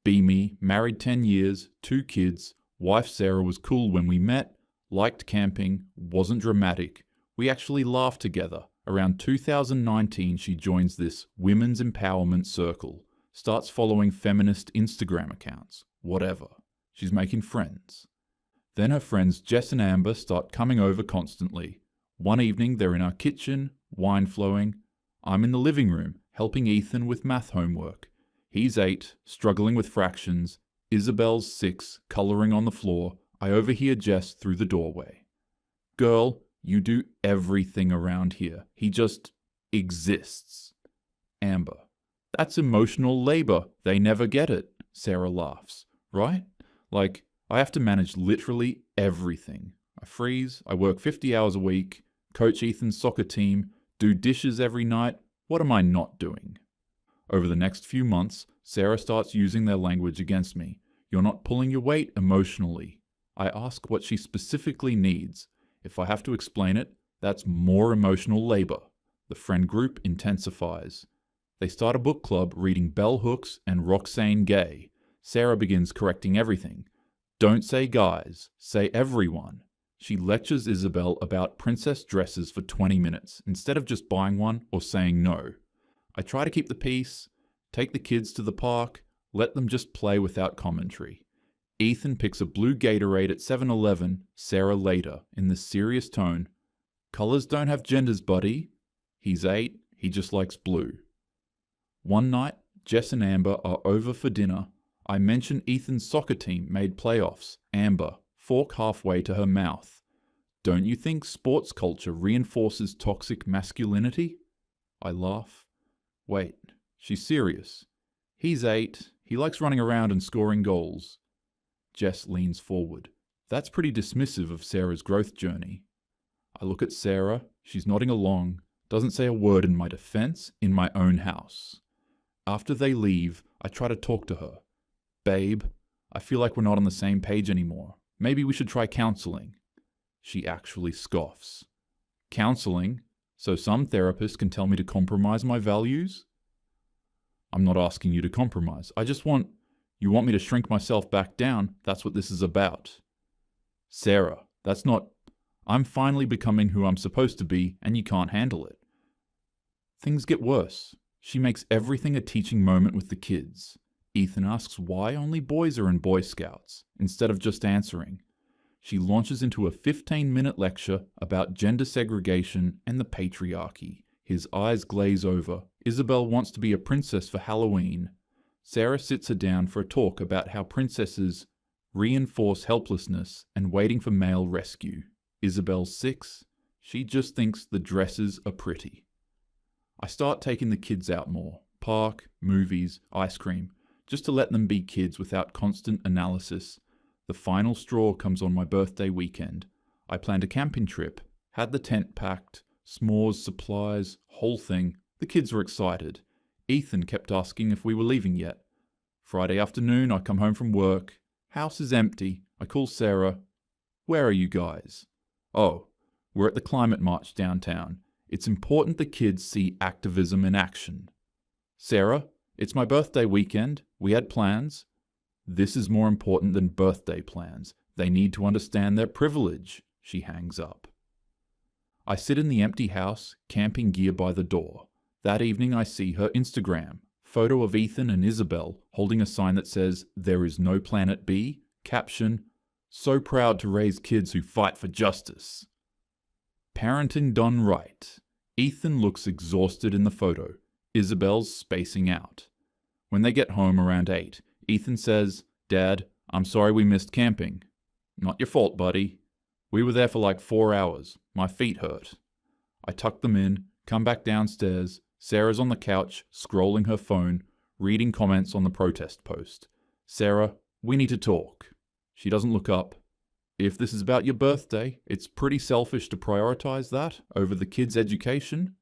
Be me, married 10 years, 2 kids, wife Sarah was cool when we met, liked camping, wasn't dramatic. We actually laughed together. Around 2019 she joins this women's empowerment circle, starts following feminist Instagram accounts, whatever. She's making friends. Then her friends Jess and Amber start coming over constantly. One evening they're in our kitchen, wine flowing. I'm in the living room, helping Ethan with math homework. He's 8, struggling with fractions. Isabel's 6, colouring on the floor. I overhear Jess through the doorway. Girl, you do everything around here. He just exists. Amber. That's emotional labour. They never get it. Sarah laughs. Right? Like, I have to manage literally everything. I freeze, I work 50 hours a week, coach Ethan's soccer team, do dishes every night. What am I not doing? Over the next few months, Sarah starts using their language against me. You're not pulling your weight emotionally. I ask what she specifically needs. If I have to explain it, that's more emotional labor. The friend group intensifies. They start a book club reading Bell Hooks and Roxane Gay. Sarah begins correcting everything. Don't say guys, say everyone. She lectures Isabel about princess dresses for 20 minutes, instead of just buying one or saying no. I try to keep the peace, take the kids to the park, let them just play without commentary. Ethan picks a blue Gatorade at 7-Eleven, Sarah later, in this serious tone. Colors don't have genders, buddy. He's 8, he just likes blue. One night, Jess and Amber are over for dinner. I mention Ethan's soccer team made playoffs. Amber, fork halfway to her mouth. Don't you think sports culture reinforces toxic masculinity? I laugh. Wait, she's serious. He's 8, he likes running around and scoring goals. Jess leans forward. That's pretty dismissive of Sarah's growth journey. I look at Sarah, she's nodding along, doesn't say a word in my defense, in my own house. After they leave, I try to talk to her. Babe, I feel like we're not on the same page anymore. Maybe we should try counseling. She actually scoffs. Counseling? So some therapist can tell me to compromise my values? I'm not asking you to compromise. You want me to shrink myself back down? That's what this is about. Sarah, I'm finally becoming who I'm supposed to be, and you can't handle it. Things get worse. She makes everything a teaching moment with the kids. Ethan asks why only boys are in Boy Scouts, instead of just answering. She launches into a 15-minute lecture about gender segregation and the patriarchy. His eyes glaze over. Isabel wants to be a princess for Halloween. Sarah sits her down for a talk about how princesses reinforce helplessness and waiting for male rescue. Isabel's 6. She just thinks the dresses are pretty. I start taking the kids out more. Park, movies, ice cream. Just to let them be kids without constant analysis. The final straw comes on my birthday weekend. I planned a camping trip, had the tent packed, s'mores, supplies, whole thing. The kids were excited. Ethan kept asking if we were leaving yet. Friday afternoon, I come home from work. House is empty. I call Sarah. Where are you guys? Oh, we're at the climate march downtown. It's important the kids see activism in action. Sarah, it's my birthday weekend. We had plans. This is more important than birthday plans. They need to understand their privilege. She hangs up. I sit in the empty house, camping gear by the door. That evening I see her Instagram. Photo of Ethan and Isabel holding a sign that says, "There is no planet B." Caption, "So proud to raise kids who fight for justice." Parenting done right. Ethan looks exhausted in the photo. Isabel's spacing out. When they get home around 8, Ethan says, "Dad, I'm sorry we missed camping." "Not your fault, buddy. We were there for like 4 hours. My feet hurt." I tuck them in, come back downstairs. Sarah's on the couch, scrolling her phone, reading comments on the protest post. "Sarah, we need to talk." She doesn't look up. "If this is about your birthday, it's pretty selfish to prioritize that over the kids' education."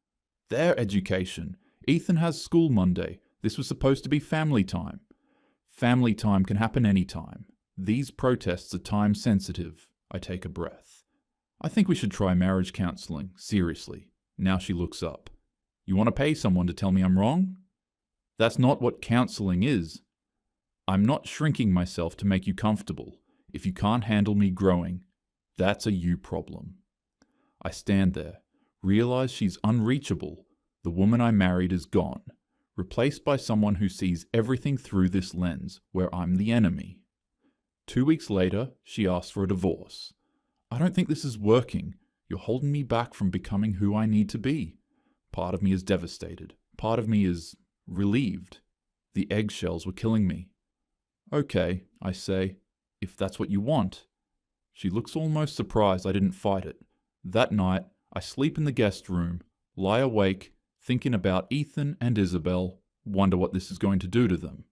"Their education. Ethan has school Monday. This was supposed to be family time." "Family time can happen anytime. These protests are time sensitive." I take a breath. "I think we should try marriage counseling, seriously." Now she looks up. "You want to pay someone to tell me I'm wrong?" "That's not what counseling is." I'm not shrinking myself to make you comfortable. If you can't handle me growing, that's a you problem. I stand there, realize she's unreachable. The woman I married is gone, replaced by someone who sees everything through this lens, where I'm the enemy. 2 weeks later, she asks for a divorce. I don't think this is working. You're holding me back from becoming who I need to be. Part of me is devastated. Part of me is relieved. The eggshells were killing me. Okay, I say, if that's what you want. She looks almost surprised I didn't fight it. That night, I sleep in the guest room, lie awake, thinking about Ethan and Isabel, wonder what this is going to do to them.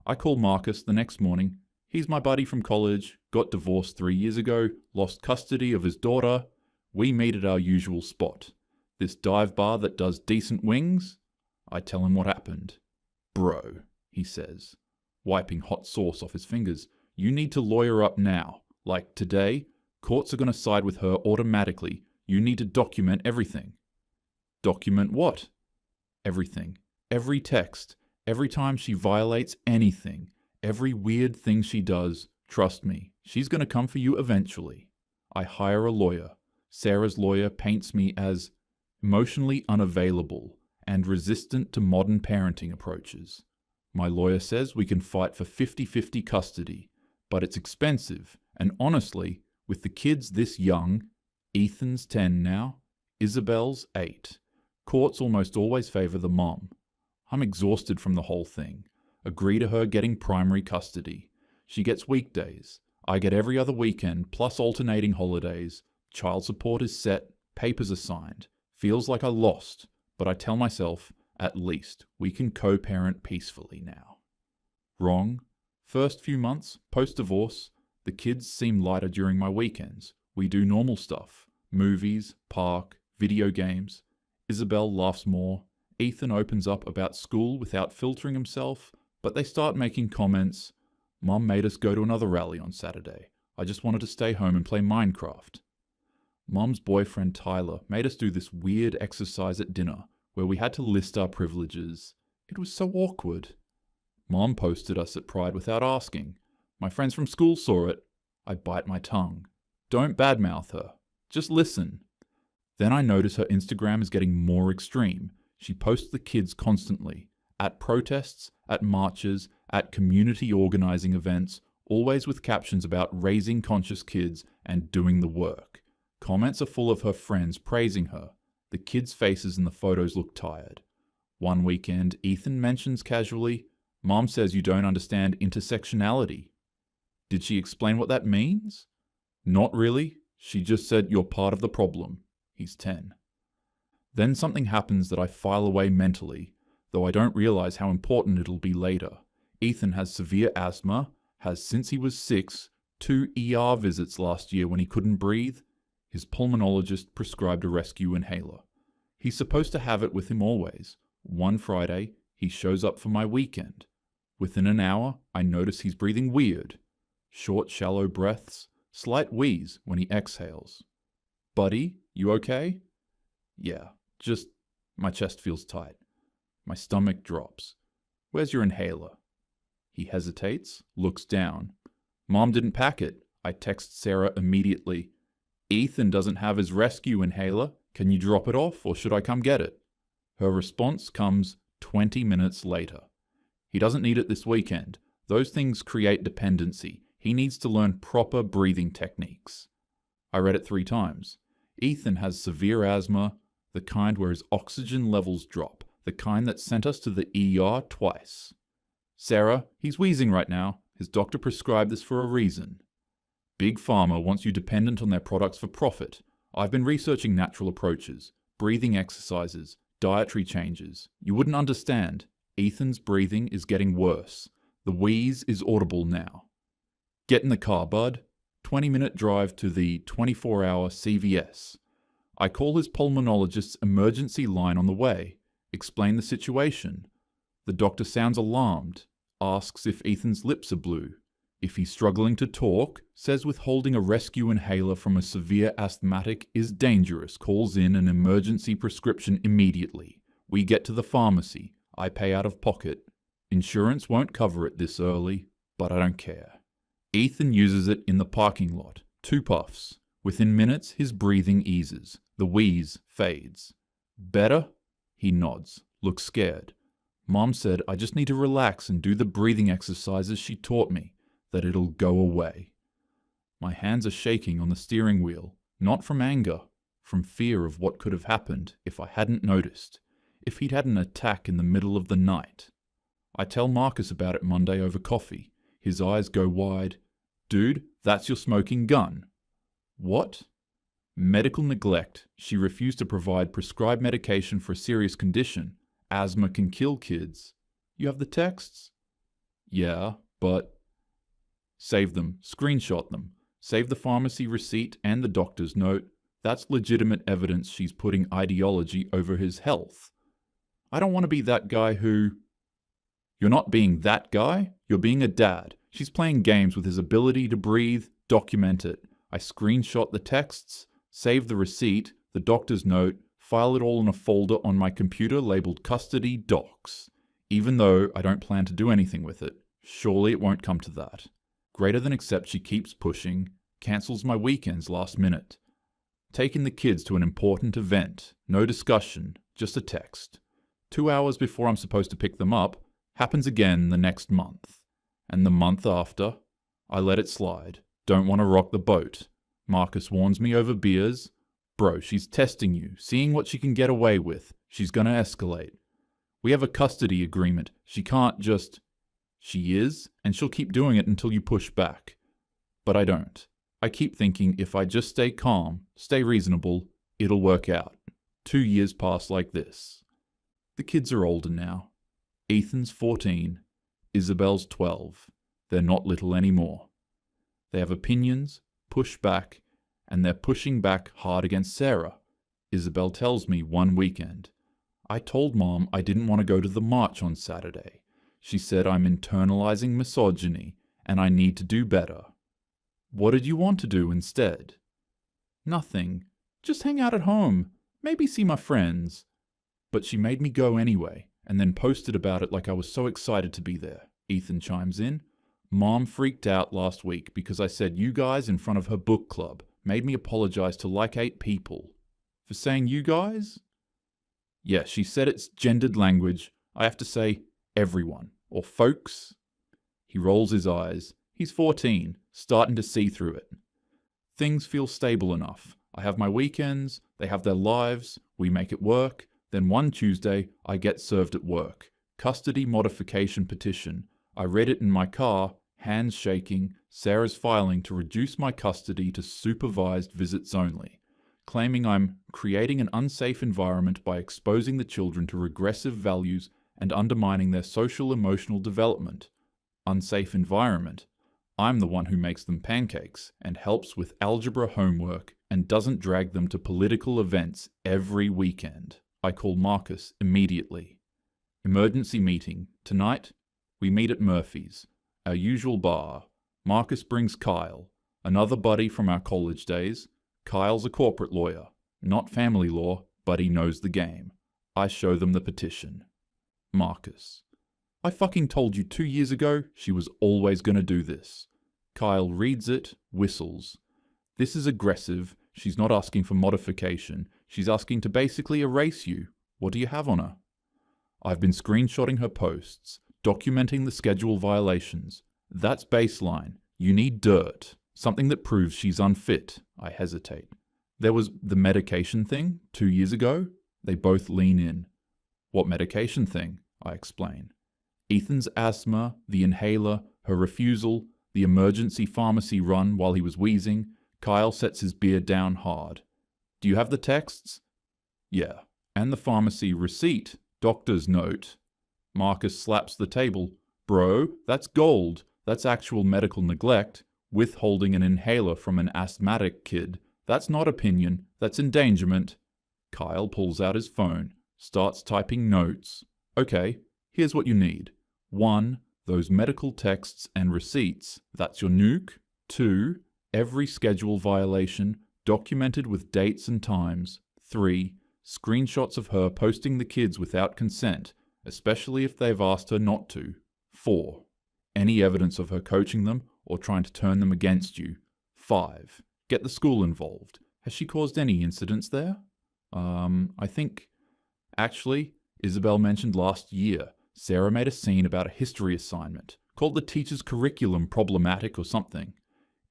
I call Marcus the next morning. He's my buddy from college, got divorced 3 years ago, lost custody of his daughter. We meet at our usual spot, this dive bar that does decent wings. I tell him what happened. Bro, he says, wiping hot sauce off his fingers, you need to lawyer up now. Like today, courts are going to side with her automatically. You need to document everything. Document what? Everything. Every text. Every time she violates anything. Every weird thing she does. Trust me, she's going to come for you eventually. I hire a lawyer. Sarah's lawyer paints me as emotionally unavailable and resistant to modern parenting approaches. My lawyer says we can fight for 50-50 custody, but it's expensive, and honestly, with the kids this young, Ethan's 10 now, Isabel's 8, courts almost always favor the mom. I'm exhausted from the whole thing. Agree to her getting primary custody. She gets weekdays. I get every other weekend, plus alternating holidays. Child support is set, papers are signed. Feels like I lost, but I tell myself, at least we can co-parent peacefully now. Wrong. First few months, post-divorce, the kids seem lighter during my weekends. We do normal stuff. Movies, park, video games. Isabel laughs more. Ethan opens up about school without filtering himself, but they start making comments. Mom made us go to another rally on Saturday. I just wanted to stay home and play Minecraft. Mom's boyfriend Tyler made us do this weird exercise at dinner where we had to list our privileges. It was so awkward. Mom posted us at Pride without asking. My friends from school saw it. I bite my tongue. Don't badmouth her. Just listen. Then I notice her Instagram is getting more extreme. She posts the kids constantly. At protests, at marches, at community organizing events, always with captions about raising conscious kids and doing the work. Comments are full of her friends praising her. The kids' faces in the photos look tired. One weekend, Ethan mentions casually, Mom says you don't understand intersectionality. Did she explain what that means? Not really. She just said you're part of the problem. He's 10. Then something happens that I file away mentally, though I don't realize how important it'll be later. Ethan has severe asthma, has since he was 6, 2 ER visits last year when he couldn't breathe. His pulmonologist prescribed a rescue inhaler. He's supposed to have it with him always. One Friday, he shows up for my weekend. Within an hour, I notice he's breathing weird. Short, shallow breaths, slight wheeze when he exhales. Buddy, you okay? Yeah, just my chest feels tight. My stomach drops. Where's your inhaler? He hesitates, looks down. Mom didn't pack it. I text Sarah immediately. Ethan doesn't have his rescue inhaler. Can you drop it off or should I come get it? Her response comes 20 minutes later. He doesn't need it this weekend. Those things create dependency. He needs to learn proper breathing techniques. I read it 3 times. Ethan has severe asthma, the kind where his oxygen levels drop, the kind that sent us to the ER twice. Sarah, he's wheezing right now. His doctor prescribed this for a reason. Big Pharma wants you dependent on their products for profit. I've been researching natural approaches, breathing exercises, dietary changes. You wouldn't understand. Ethan's breathing is getting worse. The wheeze is audible now. Get in the car, bud. 20-minute drive to the 24-hour CVS. I call his pulmonologist's emergency line on the way. Explain the situation. The doctor sounds alarmed. Asks if Ethan's lips are blue. If he's struggling to talk, says withholding a rescue inhaler from a severe asthmatic is dangerous, calls in an emergency prescription immediately. We get to the pharmacy. I pay out of pocket. Insurance won't cover it this early, but I don't care. Ethan uses it in the parking lot. 2 puffs. Within minutes, his breathing eases. The wheeze fades. Better? He nods, looks scared. Mom said I just need to relax and do the breathing exercises she taught me, that it'll go away. My hands are shaking on the steering wheel, not from anger, from fear of what could have happened if I hadn't noticed, if he'd had an attack in the middle of the night. I tell Marcus about it Monday over coffee. His eyes go wide. Dude, that's your smoking gun. What? Medical neglect. She refused to provide prescribed medication for a serious condition. Asthma can kill kids. You have the texts? Yeah, but... Save them. Screenshot them. Save the pharmacy receipt and the doctor's note. That's legitimate evidence she's putting ideology over his health. I don't want to be that guy who... You're not being that guy. You're being a dad. She's playing games with his ability to breathe. Document it. I screenshot the texts, save the receipt, the doctor's note, file it all in a folder on my computer labeled Custody Docs. Even though I don't plan to do anything with it. Surely it won't come to that. Greater than accept she keeps pushing, cancels my weekends last minute. Taking the kids to an important event, no discussion, just a text. 2 hours before I'm supposed to pick them up, happens again the next month. And the month after, I let it slide. Don't want to rock the boat. Marcus warns me over beers. Bro, she's testing you, seeing what she can get away with. She's gonna escalate. We have a custody agreement. She can't just... She is, and she'll keep doing it until you push back. But I don't. I keep thinking if I just stay calm, stay reasonable, it'll work out. 2 years pass like this. The kids are older now. Ethan's 14. Isabel's 12. They're not little anymore. They have opinions, push back, and they're pushing back hard against Sarah. Isabel tells me one weekend. I told Mom I didn't want to go to the march on Saturday. She said I'm internalizing misogyny and I need to do better. What did you want to do instead? Nothing. Just hang out at home. Maybe see my friends. But she made me go anyway, and then posted about it like I was so excited to be there. Ethan chimes in. Mom freaked out last week because I said you guys in front of her book club, made me apologize to like 8 people. For saying you guys? Yeah, she said it's gendered language. I have to say everyone, or folks. He rolls his eyes. He's 14, starting to see through it. Things feel stable enough. I have my weekends, they have their lives, we make it work. Then one Tuesday, I get served at work. Custody modification petition. I read it in my car, hands shaking, Sarah's filing to reduce my custody to supervised visits only, claiming I'm creating an unsafe environment by exposing the children to regressive values and undermining their social-emotional development. Unsafe environment. I'm the one who makes them pancakes and helps with algebra homework and doesn't drag them to political events every weekend. I call Marcus immediately. Emergency meeting. Tonight, we meet at Murphy's, our usual bar. Marcus brings Kyle, another buddy from our college days. Kyle's a corporate lawyer, not family law, but he knows the game. I show them the petition. Marcus. I fucking told you 2 years ago she was always gonna do this. Kyle reads it, whistles. This is aggressive. She's not asking for modification. She's asking to basically erase you. What do you have on her? I've been screenshotting her posts, documenting the schedule violations. That's baseline. You need dirt. Something that proves she's unfit. I hesitate. There was the medication thing 2 years ago. They both lean in. What medication thing? I explain. Ethan's asthma, the inhaler, her refusal, the emergency pharmacy run while he was wheezing. Kyle sets his beer down hard. Do you have the texts? Yeah. And the pharmacy receipt, doctor's note. Marcus slaps the table. Bro, that's gold. That's actual medical neglect. Withholding an inhaler from an asthmatic kid. That's not opinion. That's endangerment. Kyle pulls out his phone, starts typing notes. Okay, here's what you need. 1. Those medical texts and receipts. That's your nuke. 2. Every schedule violation, documented with dates and times. 3. Screenshots of her posting the kids without consent. especially if they've asked her not to. 4. Any evidence of her coaching them or trying to turn them against you. 5. Get the school involved. Has she caused any incidents there? I think... Actually, Isabel mentioned last year, Sarah made a scene about a history assignment, called the teacher's curriculum problematic or something.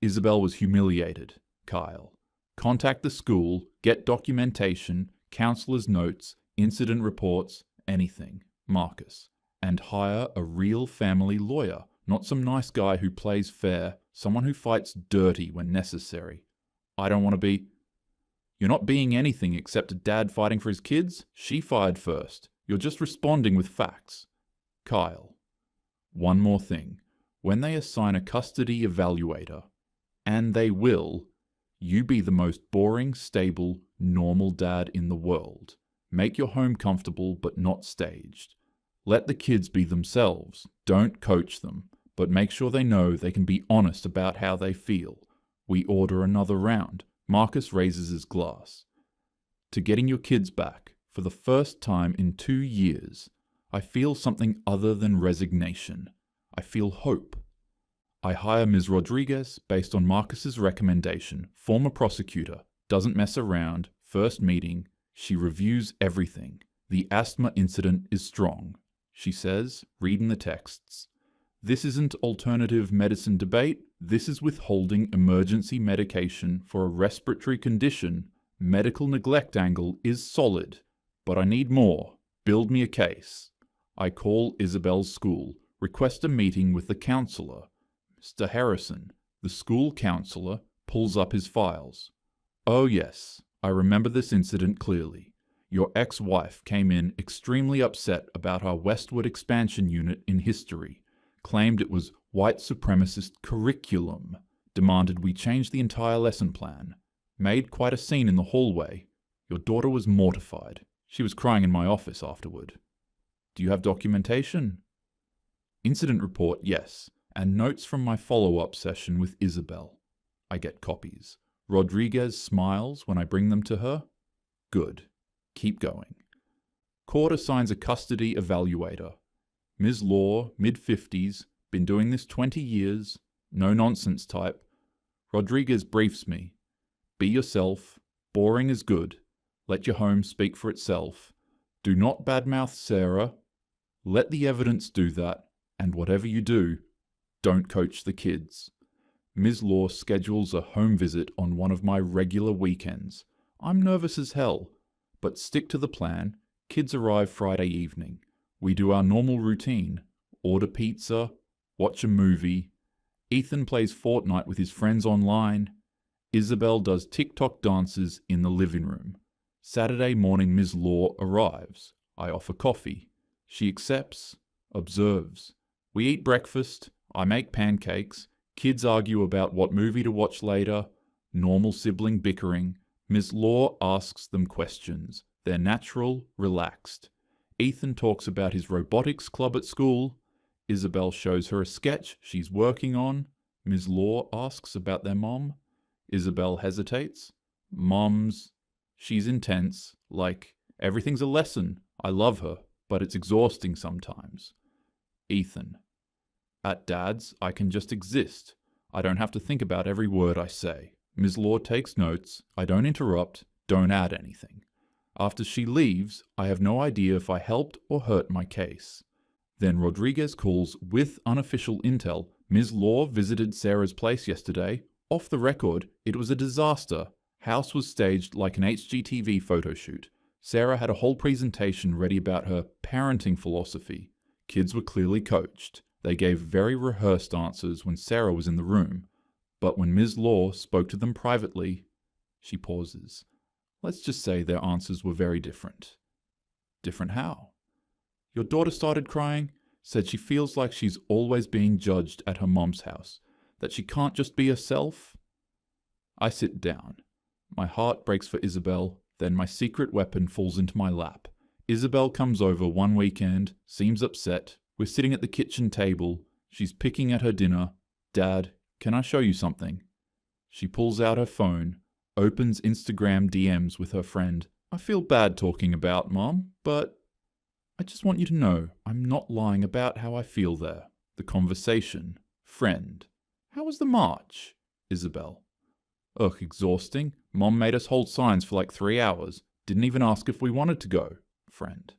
Isabel was humiliated. Kyle. Contact the school, get documentation, counselor's notes, incident reports, anything. Marcus. And hire a real family lawyer, not some nice guy who plays fair, someone who fights dirty when necessary. I don't want to be... You're not being anything except a dad fighting for his kids? She fired first. You're just responding with facts. Kyle. One more thing. When they assign a custody evaluator, and they will, you be the most boring, stable, normal dad in the world. Make your home comfortable but not staged. Let the kids be themselves. Don't coach them, but make sure they know they can be honest about how they feel. We order another round. Marcus raises his glass. To getting your kids back, for the first time in 2 years, I feel something other than resignation. I feel hope. I hire Ms. Rodriguez based on Marcus's recommendation, former prosecutor, doesn't mess around, first meeting, she reviews everything. The asthma incident is strong. She says, reading the texts, this isn't alternative medicine debate, this is withholding emergency medication for a respiratory condition. Medical neglect angle is solid, but I need more. Build me a case. I call Isabel's school, request a meeting with the counselor. Mr. Harrison, the school counselor, pulls up his files. Oh yes, I remember this incident clearly. Your ex-wife came in extremely upset about our westward expansion unit in history, claimed it was white supremacist curriculum, demanded we change the entire lesson plan, made quite a scene in the hallway. Your daughter was mortified. She was crying in my office afterward. Do you have documentation? Incident report, yes, and notes from my follow-up session with Isabel. I get copies. Rodriguez smiles when I bring them to her. Good. Keep going. Court assigns a custody evaluator. Ms. Law, mid-50s, been doing this 20 years, no-nonsense type. Rodriguez briefs me. Be yourself. Boring is good. Let your home speak for itself. Do not badmouth Sarah. Let the evidence do that, and whatever you do, don't coach the kids. Ms. Law schedules a home visit on one of my regular weekends. I'm nervous as hell, but stick to the plan. Kids arrive Friday evening. We do our normal routine. Order pizza, watch a movie. Ethan plays Fortnite with his friends online. Isabel does TikTok dances in the living room. Saturday morning Ms. Law arrives. I offer coffee. She accepts, observes. We eat breakfast. I make pancakes. Kids argue about what movie to watch later. Normal sibling bickering. Ms. Law asks them questions. They're natural, relaxed. Ethan talks about his robotics club at school. Isabel shows her a sketch she's working on. Ms. Law asks about their mom. Isabel hesitates. Mom's... She's intense, like, everything's a lesson. I love her, but it's exhausting sometimes. Ethan. At Dad's, I can just exist. I don't have to think about every word I say. Ms. Law takes notes. I don't interrupt, don't add anything. After she leaves, I have no idea if I helped or hurt my case. Then Rodriguez calls with unofficial intel. Ms. Law visited Sarah's place yesterday. Off the record, it was a disaster. House was staged like an HGTV photo shoot. Sarah had a whole presentation ready about her parenting philosophy. Kids were clearly coached. They gave very rehearsed answers when Sarah was in the room. But when Ms. Law spoke to them privately, she pauses. Let's just say their answers were very different. Different how? Your daughter started crying, said she feels like she's always being judged at her mom's house, that she can't just be herself. I sit down. My heart breaks for Isabel, then my secret weapon falls into my lap. Isabel comes over one weekend, seems upset. We're sitting at the kitchen table. She's picking at her dinner. Dad, can I show you something? She pulls out her phone, opens Instagram DMs with her friend. I feel bad talking about Mom, but... I just want you to know I'm not lying about how I feel there. The conversation. Friend. How was the march? Isabel. Ugh, exhausting. Mom made us hold signs for like 3 hours. Didn't even ask if we wanted to go. Friend.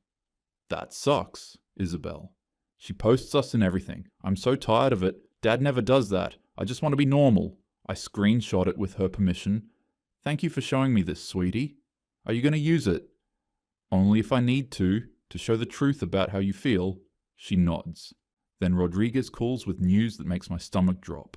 That sucks. Isabel. She posts us and everything. I'm so tired of it. Dad never does that. I just want to be normal. I screenshot it with her permission. Thank you for showing me this, sweetie. Are you going to use it? Only if I need to show the truth about how you feel. She nods. Then Rodriguez calls with news that makes my stomach drop.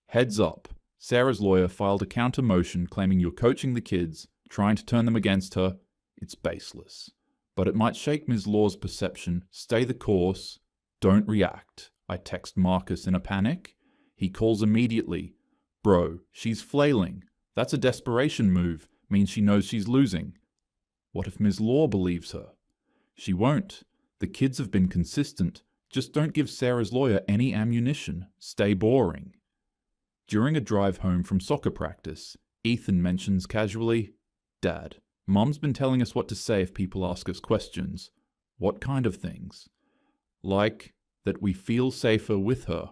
Heads up. Sarah's lawyer filed a counter motion claiming you're coaching the kids, trying to turn them against her. It's baseless. But it might shake Ms. Law's perception. Stay the course. Don't react. I text Marcus in a panic. He calls immediately. Bro, she's flailing. That's a desperation move. Means she knows she's losing. What if Ms. Law believes her? She won't. The kids have been consistent. Just don't give Sarah's lawyer any ammunition. Stay boring. During a drive home from soccer practice, Ethan mentions casually, Dad, Mom's been telling us what to say if people ask us questions. What kind of things? Like that we feel safer with her,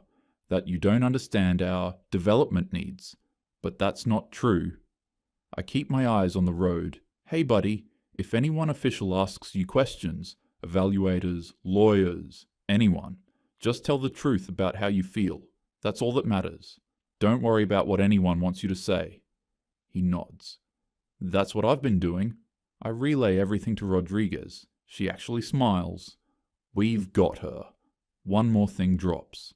that you don't understand our development needs. But that's not true. I keep my eyes on the road. Hey buddy, if anyone official asks you questions, evaluators, lawyers, anyone, just tell the truth about how you feel. That's all that matters. Don't worry about what anyone wants you to say. He nods. That's what I've been doing. I relay everything to Rodriguez. She actually smiles. We've got her. One more thing drops.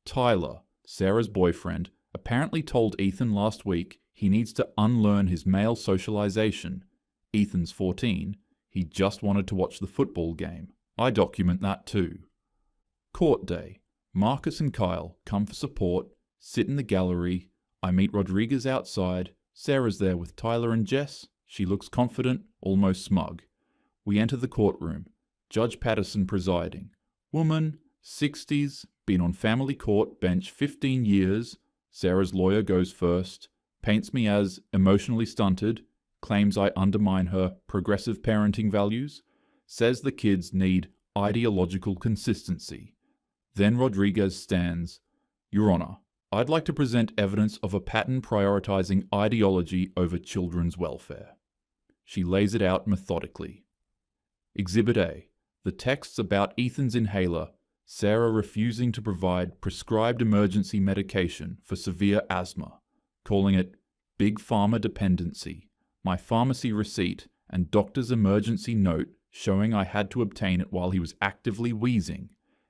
Tyler, Sarah's boyfriend, apparently told Ethan last week he needs to unlearn his male socialization. Ethan's 14. He just wanted to watch the football game. I document that too. Court day. Marcus and Kyle come for support, sit in the gallery. I meet Rodriguez outside. Sarah's there with Tyler and Jess. She looks confident, almost smug. We enter the courtroom. Judge Patterson presiding. Woman, 60s, been on family court bench 15 years. Sarah's lawyer goes first. Paints me as emotionally stunted. Claims I undermine her progressive parenting values. Says the kids need ideological consistency. Then Rodriguez stands. Your Honor, I'd like to present evidence of a pattern prioritizing ideology over children's welfare. She lays it out methodically. Exhibit A. The texts about Ethan's inhaler, Sarah refusing to provide prescribed emergency medication for severe asthma, calling it Big Pharma dependency, my pharmacy receipt, and doctor's emergency note showing I had to obtain it while he was actively wheezing.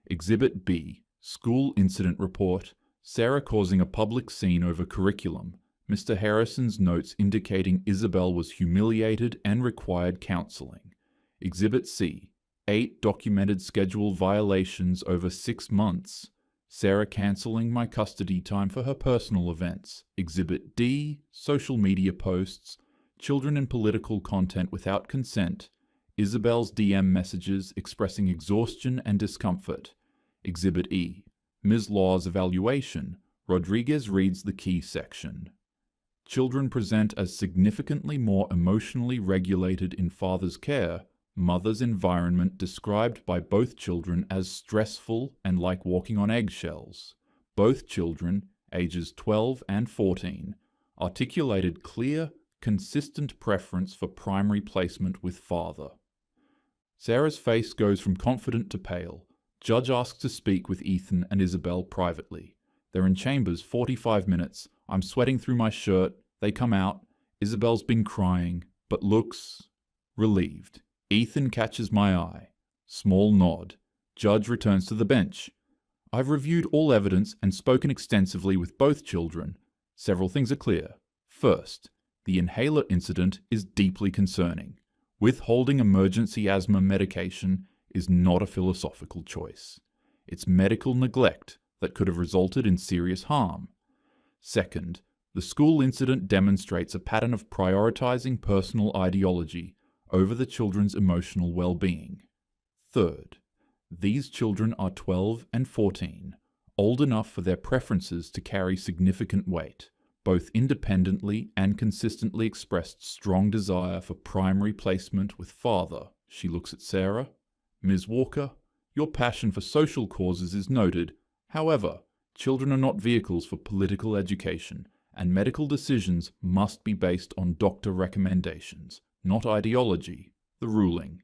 Exhibit B. School incident report, Sarah causing a public scene over curriculum, Mr. Harrison's notes indicating Isabel was humiliated and required counseling. Exhibit C. 8 documented schedule violations over 6 months. Sarah cancelling my custody time for her personal events. Exhibit D. Social media posts. Children in political content without consent. Isabel's DM messages expressing exhaustion and discomfort. Exhibit E. Ms. Law's evaluation. Rodriguez reads the key section. Children present as significantly more emotionally regulated in father's care. Mother's environment described by both children as stressful and like walking on eggshells. Both children, ages 12 and 14, articulated clear, consistent preference for primary placement with father. Sarah's face goes from confident to pale. Judge asks to speak with Ethan and Isabel privately. They're in chambers 45 minutes. I'm sweating through my shirt. They come out. Isabel's been crying, but looks relieved. Ethan catches my eye. Small nod. Judge returns to the bench. I've reviewed all evidence and spoken extensively with both children. Several things are clear. First, the inhaler incident is deeply concerning. Withholding emergency asthma medication is not a philosophical choice. It's medical neglect that could have resulted in serious harm. Second, the school incident demonstrates a pattern of prioritizing personal ideology over the children's emotional well-being. Third, these children are 12 and 14, old enough for their preferences to carry significant weight, both independently and consistently expressed strong desire for primary placement with father. She looks at Sarah. Ms. Walker, your passion for social causes is noted. However, children are not vehicles for political education, and medical decisions must be based on doctor recommendations, not ideology. The ruling.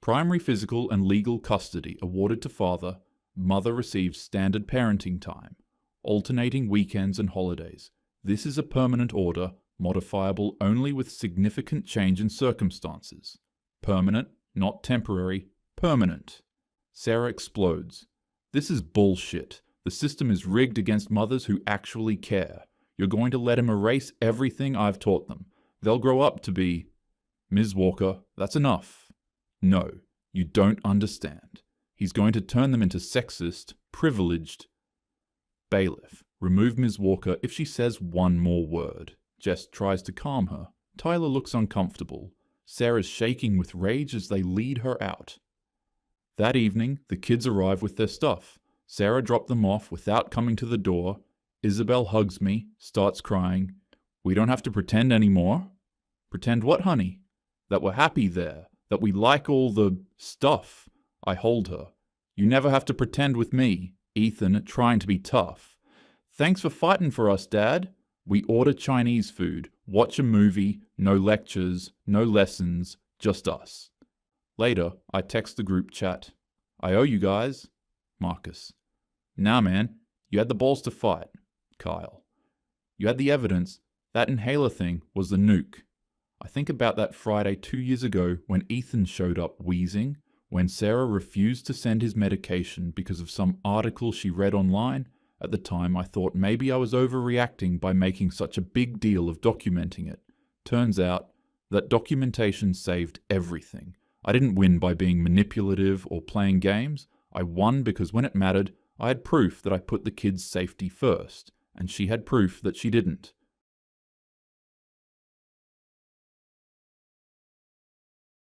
Primary physical and legal custody awarded to father. Mother receives standard parenting time, alternating weekends and holidays. This is a permanent order, modifiable only with significant change in circumstances. Permanent, not temporary, permanent. Sarah explodes. This is bullshit. The system is rigged against mothers who actually care. You're going to let him erase everything I've taught them. They'll grow up to be... Ms. Walker, that's enough. No, you don't understand. He's going to turn them into sexist, privileged... Bailiff, remove Ms. Walker if she says one more word. Jess tries to calm her. Tyler looks uncomfortable. Sarah's shaking with rage as they lead her out. That evening, the kids arrive with their stuff. Sarah dropped them off without coming to the door. Isabel hugs me, starts crying. We don't have to pretend anymore. Pretend what, honey? That we're happy there, that we like all the stuff. I hold her. You never have to pretend with me. Ethan, trying to be tough. Thanks for fighting for us, Dad. We order Chinese food, watch a movie, no lectures, no lessons, just us. Later, I text the group chat. I owe you guys. Marcus. Nah, man. You had the balls to fight. Kyle. You had the evidence. That inhaler thing was the nuke. I think about that Friday 2 years ago when Ethan showed up wheezing, when Sarah refused to send his medication because of some article she read online. At the time, I thought maybe I was overreacting by making such a big deal of documenting it. Turns out that documentation saved everything. I didn't win by being manipulative or playing games. I won because when it mattered, I had proof that I put the kids' safety first, and she had proof that she didn't.